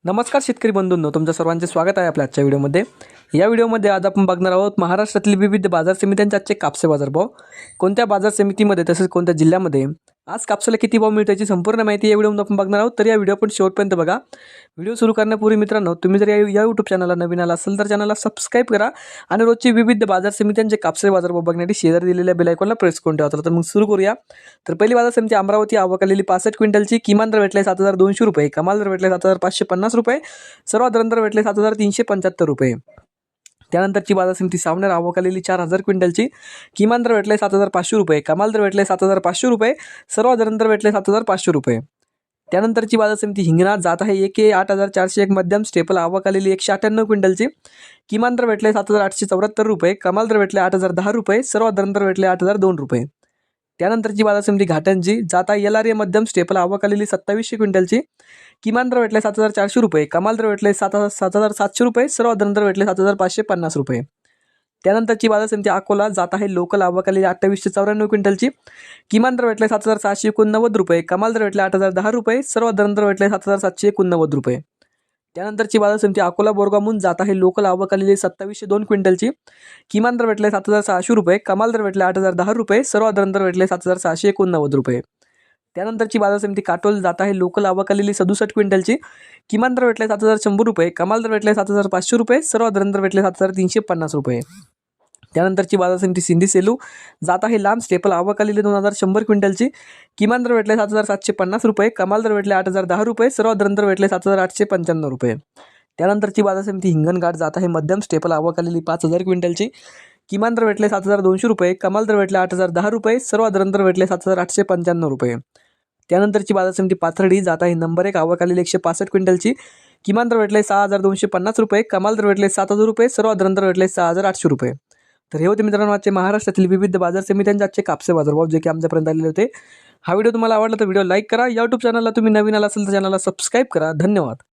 नमस्कार शेतकरी बंधूंनो, तुमचं सर्वांचे स्वागत आहे आपल्या आजच्या व्हिडिओमध्ये। या व्हिडिओमध्ये आज आपण बघणार आहोत महाराष्ट्रातील विविध बाजार समित्यांचे आजचे कापसे बाजार भाव, कोणत्या बाजार समितीमध्ये तसेच कोणत्या जिल्ह्यामध्ये आज कापसाला किती भाव मिळतो याची संपूर्ण माहिती या व्हिडिओमध्ये आपण बघणार आहोत। तर या व्हिडिओ पण शेवटपर्यंत बघा। व्हिडिओ सुरू करण्यापूर्वी मित्रांनो, तुम्ही जर या YouTube चॅनलला नवीन आला असाल तर चॅनलला सबस्क्राइब करा आणि रोजची विविध बाजार समित्यांचे कापसे बाजार भाव बघण्यासाठी शेजारी दिलेल्या बेल आयकॉनला प्रेस करून ठेवा। तर मग सुरू करूया। तर पहिली बाजार समिती अमरावती, आवक आलेली 65 क्विंटलची, किमान दर भेटले 7200 रुपये, कमाल दर भेटले 7550 रुपये, सर्वात दर भेटले 7375 रुपये। त्यानंतरची बाजार समिती सावनेर, आवक आलेली 4000 क्विंटलची, किमान दर भेटले 7500 रुपये, कमाल दर भेटले 7500 रुपये, सर्वात दर भेटले 7500 रुपये। त्यानंतरची बाजार समिती हिंगणा, जात आहे 8401 मध्यम, स्टेपल, आवक आलेली 198 क्विंटलची, किमान दर भेटले 7874 रुपये, कमाल दर भेटले 8010 रुपये, सर्वात दर भेटले 8002 रुपये। त्यानंतरची बाजार समिती घाटंजी, जात आहे LRA मध्यम, स्टेपल, आवक आलेली 2700 क्विंटलची, किमान दर भेटले 7400 रुपये, कमाल दर भेटले 7700 रुपये, सर्वात दर भेटले 7550 रुपये। त्यानंतरची बाजार समिती अकोला, जात आहे लोकल, आवक आलेली 2894 क्विंटलची, किमान दर भेटले 7689 रुपये, कमाल दर भेटले 8010 रुपये, सर्वात दर भेटले 7789 रुपये। त्यानंतरची बाजार समिती अकोला बोरगामून, जात आहे लोकल, आवक आलेली 2702 क्विंटलची, किमान दर भेटले 7600 रुपये, कमाल दर भेटले 8010 रुपये, सर्वात दर भेटले 7689 रुपये। त्यानंतरची बाजार समिती काटोल, जात आहे लोकल, आवक आलेली 67 क्विंटलची, किमान दर भेटले 7100 रुपये, कमाल दर भेटले 7500 रुपये, सर्वात दर भेटले 7350 रुपये। त्यानंतरची बाजार समिती सिंधी सेलू, जात आहे लांब, स्टेपल, आवक आलेली 2100 क्विंटलची, किमान दर भेटले 7750 रुपये, कमाल दर भेटले 8010 रुपये, सर्वात दर भेटले 7895 रुपये। त्यानंतरची बाजार समिती हिंगणघाट, जात आहे मध्यम, स्टेपल, आवक आलेली 5000 क्विंटलची, किमान दर भेटले 7200 रुपये, कमाल दर भेटले 8010 रुपये, सर्वात दर भेटले 7895 रुपये। त्यानंतरची बाजार समिती पाथर्डी, जात आहे नंबर 1, आवक आलेली 165 क्विंटलची, किमान दर भेटले 6250 रुपये, कमाल दर भेटले 7000 रुपये, सर्वात दर भेटले 6800 रुपये। तर हे होते मित्रांनो आजचे महाराष्ट्रातील विविध बाजार समित्यांचे आजचे कापसे बाजार भाव जे की आमच्यापर्यंत आलेले होते। हा व्हिडिओ तुम्हाला आवडला तर व्हिडिओ लाईक करा। YouTube चॅनलला तुम्ही नवीन आला असेल तर चॅनलला सबस्क्राइब करा। धन्यवाद।